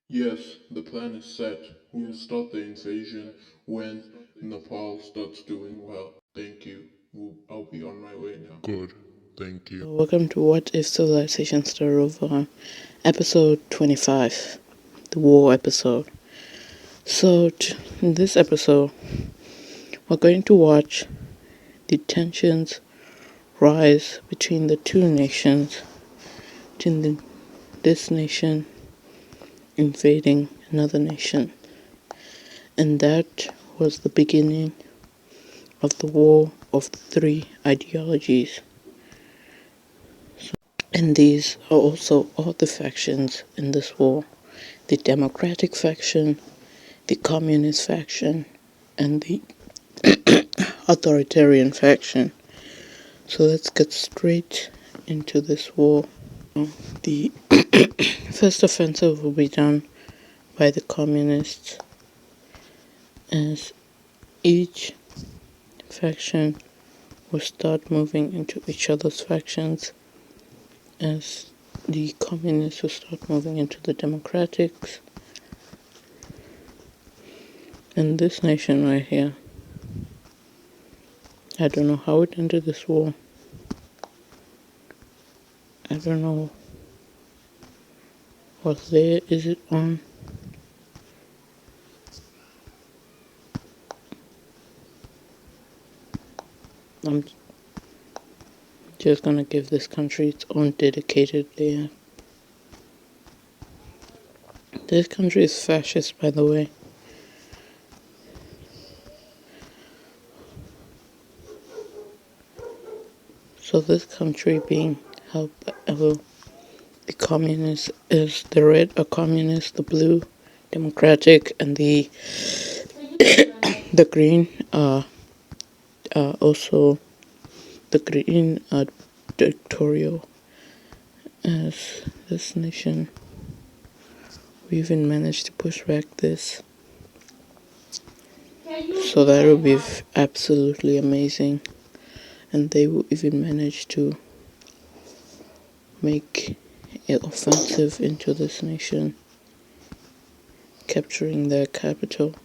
Yes, the plan is set. We will start the invasion when Nepal starts doing well. Thank you. I'll be on my way now. Good. Thank you. Welcome to What If Civilization Started Over, episode 25, the war episode. So, in this episode, we're going to watch the tensions rise between the two nations, between this nation invading another nation. And that was the beginning of the war of the three ideologies. And these are also all the factions in this war: the democratic faction, the communist faction, and the authoritarian faction. So let's get straight into this war. The first offensive will be done by the communists, as each faction will start moving into each other's factions, as the communists will start moving into the democratics. And this nation right here, I don't know how it entered this war. I don't know what layer is it on. I'm just gonna give this country its own dedicated layer. This country is fascist, by the way. So this country being held by the communists is the red are communist, the blue democratic, and the green are also the green are dictatorial. As this nation, we even managed to push back this, so that will be absolutely amazing. And they will even manage to make an offensive into this nation, capturing their capital,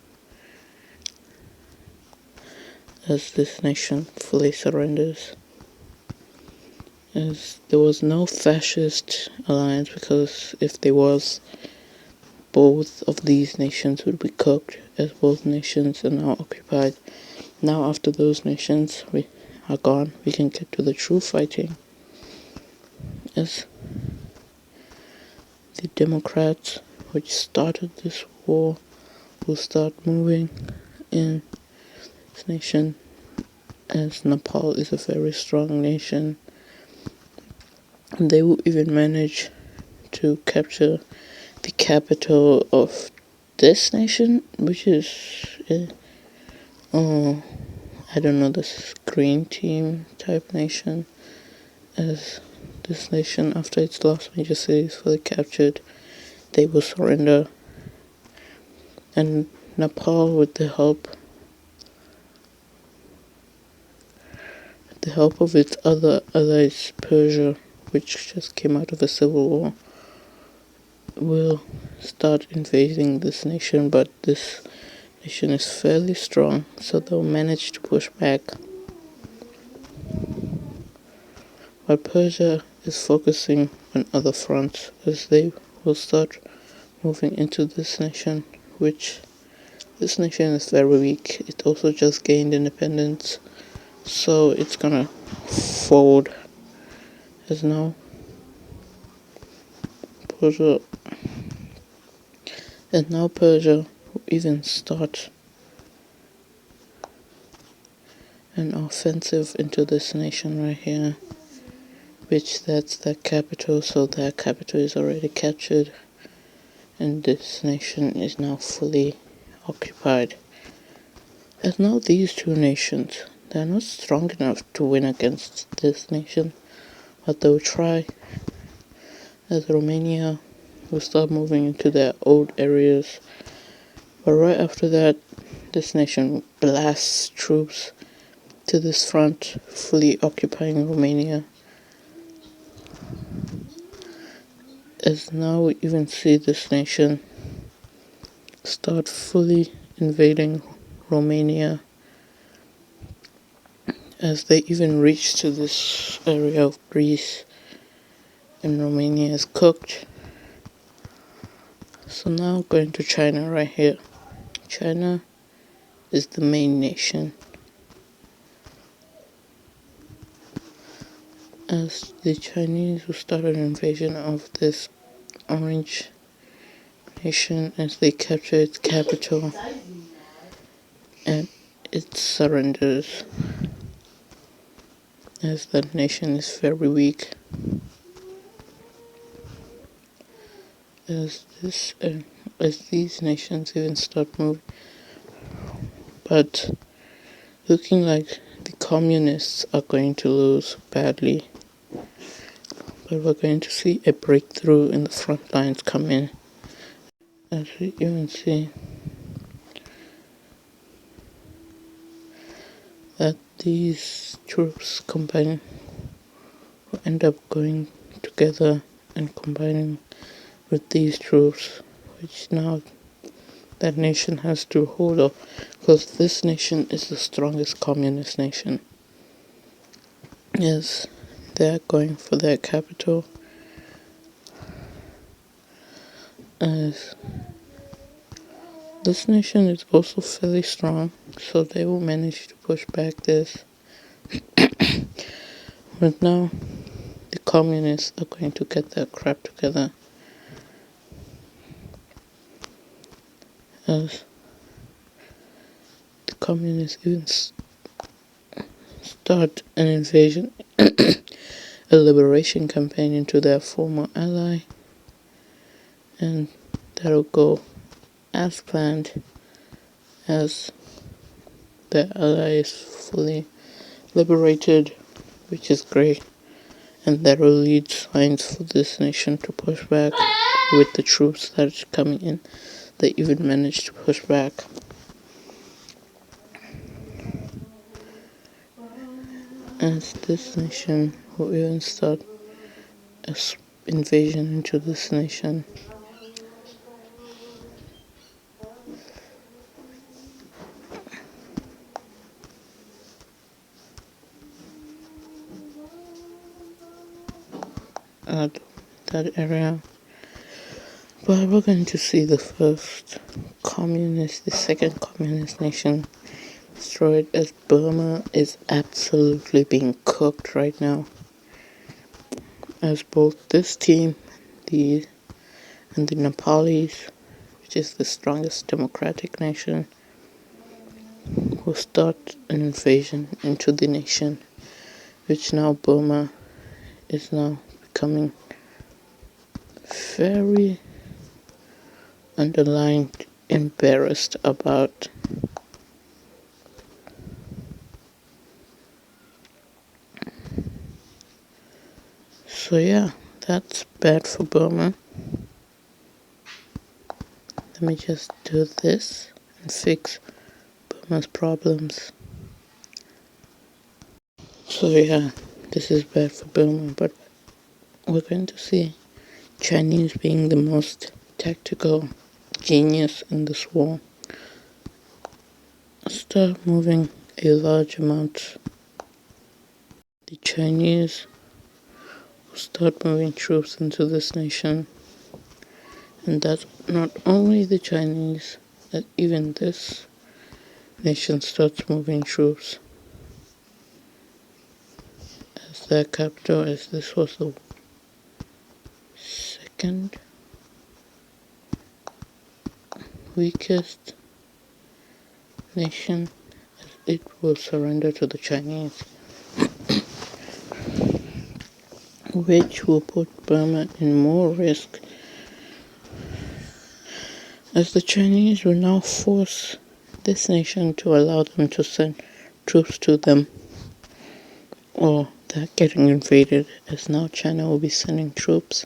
as this nation fully surrenders. As there was no fascist alliance, because if there was, both of these nations would be cooked, as both nations are now occupied. Now after those nations are gone, we can get to the true fighting, as the Democrats, which started this war, will start moving in this nation, as Nepal is a very strong nation. They will even manage to capture the capital of this nation, which is, I don't know, this green team type nation, as this nation, after its last major cities fully captured, they will surrender. And Nepal, with the help of its other allies, Persia, which just came out of a civil war, will start invading this nation. But this nation is fairly strong, so they'll manage to push back. But Persia is focusing on other fronts, as they will start moving into this nation, which this nation is very weak. It also just gained independence, so it's gonna fold. As now Persia will even start an offensive into this nation right here, which that's their capital, so their capital is already captured, and this nation is now fully occupied. As now these two nations, they're not strong enough to win against this nation, but they'll try, as Romania will start moving into their old areas. But right after that, this nation blasts troops to this front, fully occupying Romania. As now we even see this nation start fully invading Romania, as they even reach to this area of Greece, and Romania is cooked. So now going to China right here. China is the main nation, as the Chinese will start an invasion of this orange nation as they capture its capital and it surrenders, as that nation is very weak, as these nations even start moving. But looking like the communists are going to lose badly, but we're going to see a breakthrough in the front lines come in, as we even see that these troops combine will end up going together and combining with these troops, which now that nation has to hold up, because this nation is the strongest communist nation. Yes, they're going for their capital, as this nation is also fairly strong, so they will manage to push back this. But now the communists are going to get their crap together, as the communists even start an invasion, a liberation campaign into their former ally, and that'll go as planned, as their ally is fully liberated, which is great, and that will lead signs for this nation to push back with the troops that are coming in. They even managed to push back, as this nation will even start an invasion into this nation. At that area, but we're going to see the second communist nation destroyed, as Burma is absolutely being cooked right now, as both this team, the Nepalese, which is the strongest democratic nation, will start an invasion into the nation, which now Burma is now becoming very underlined embarrassed about. So yeah, that's bad for Burma. Let me just do this and fix Burma's problems. So yeah, this is bad for Burma, but we're going to see Chinese being the most tactical genius in this war. Start moving a large amount. The Chinese will start moving troops into this nation, and that not only the Chinese, that even this nation starts moving troops as their capital, as this was the second weakest nation, as it will surrender to the Chinese, which will put Burma in more risk, as the Chinese will now force this nation to allow them to send troops to them, or they're getting invaded, as now China will be sending troops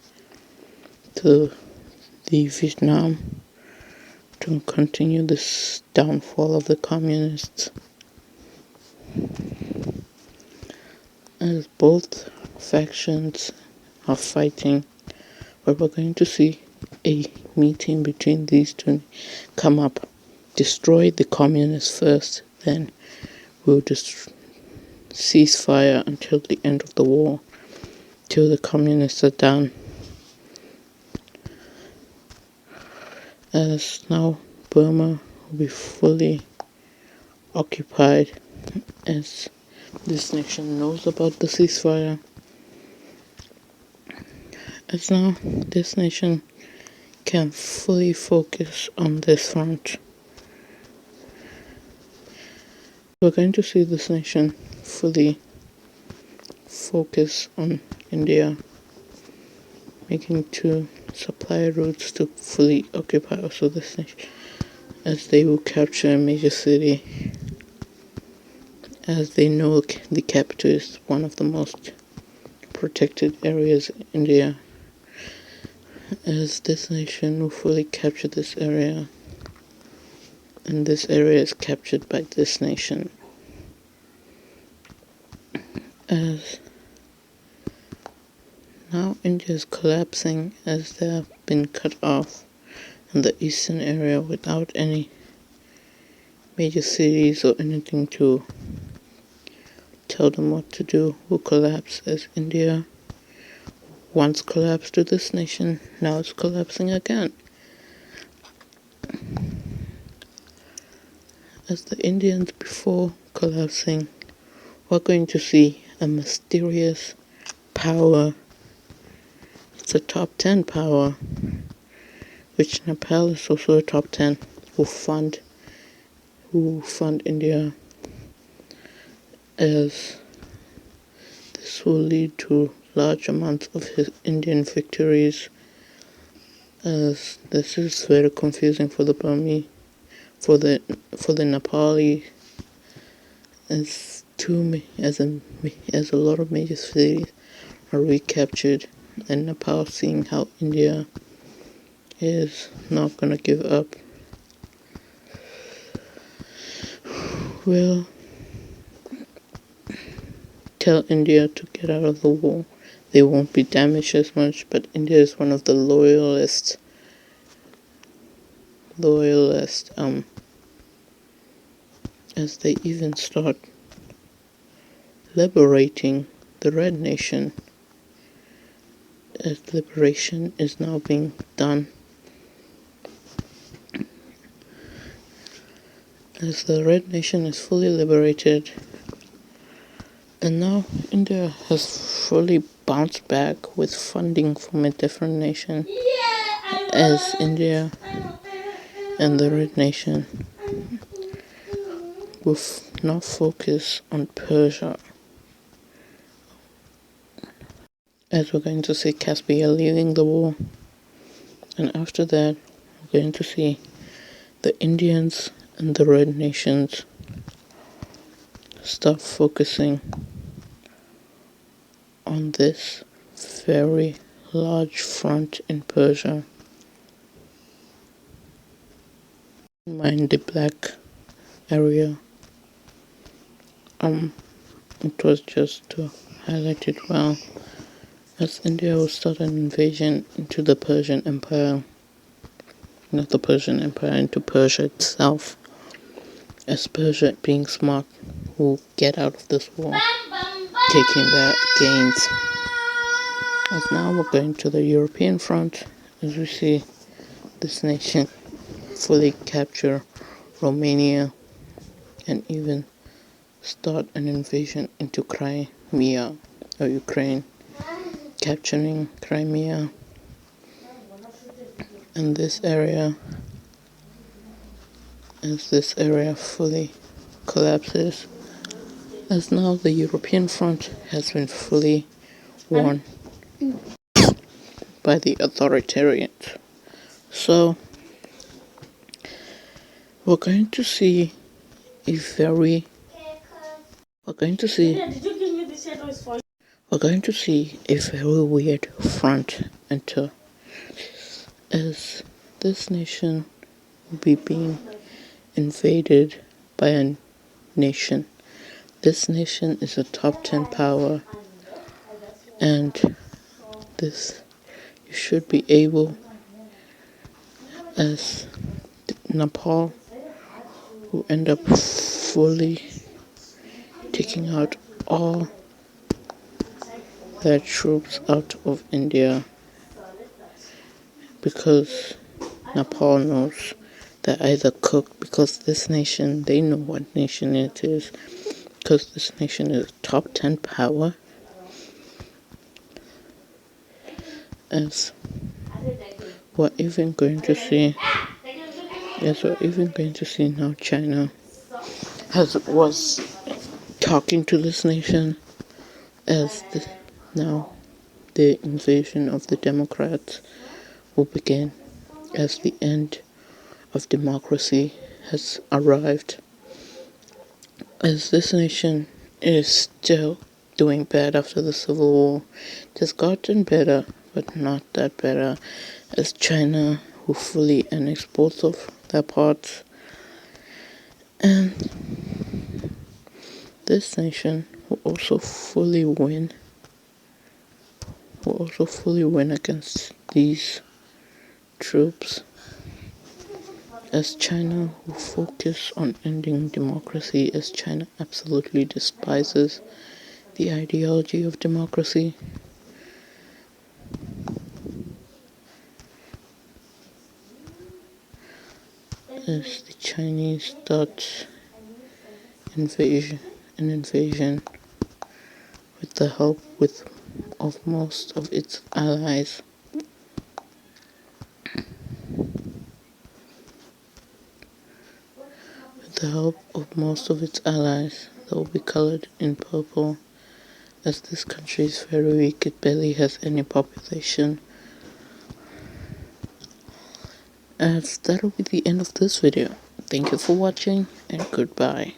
to the Vietnam to continue this downfall of the communists, as both factions are fighting. But we're going to see a meeting between these two come up. Destroy the communists first, then we'll just cease fire until the end of the war, till the communists are done. As now Burma will be fully occupied, as this nation knows about the ceasefire, as now this nation can fully focus on this front. We're going to see this nation fully focus on India, making 2 supply routes to fully occupy also this nation, as they will capture a major city, as they know the capital is one of the most protected areas in India, as this nation will fully capture this area, and this area is captured by this nation. As now India is collapsing, as they have been cut off in the eastern area without any major cities or anything to tell them what to do, will collapse, as India once collapsed to this nation, now it's collapsing again. As the Indians before collapsing, we're going to see a mysterious power. It's a top 10 power, which Nepal is also a top 10, who fund India, as this will lead to large amounts of his Indian victories, as this is very confusing for the Burmese, for the Nepali, as a lot of major cities are recaptured, and Nepal, seeing how India is not gonna give up, will tell India to get out of the war. They won't be damaged as much, but India is one of the loyalist as they even start liberating the Red Nation, as liberation is now being done, as the Red Nation is fully liberated, and now India has fully bounced back with funding from a different nation, as India and the Red Nation will now focus on Persia, as we're going to see Caspia leaving the war, and after that we're going to see the Indians and the Red Nations start focusing on this very large front in Persia. Mind the black area. It was just to highlight it well, as India will start an invasion into the Persian Empire, not the Persian Empire, into Persia itself, as Persia, being smart, will get out of this war, taking their gains. As now we're going to the European front, as we see this nation fully capture Romania and even start an invasion into Crimea, or Ukraine, capturing Crimea and this area, as this area fully collapses, as now the European front has been fully won by the authoritarians. So we're going to see a very weird front enter, as this nation will be being invaded by a nation. This nation is a top 10 power, and this, you should be able as Nepal will end up fully taking out all their troops out of India, because Nepal knows they're either cooked, because this nation, they know what nation it is, because this nation is top 10 power, as we're even going to see now China was talking to this nation, as now the invasion of the Democrats will begin, as the end of democracy has arrived, as this nation is still doing bad after the Civil War. It has gotten better, but not that better, as China will fully annex both of their parts, and this nation will also fully win against these troops, as China will focus on ending democracy, as China absolutely despises the ideology of democracy. As the Chinese start an invasion with the help of most of its allies. With the help of most of its allies that will be colored in purple, as this country is very weak, it barely has any population. As that'll be the end of this video. Thank you for watching, and goodbye.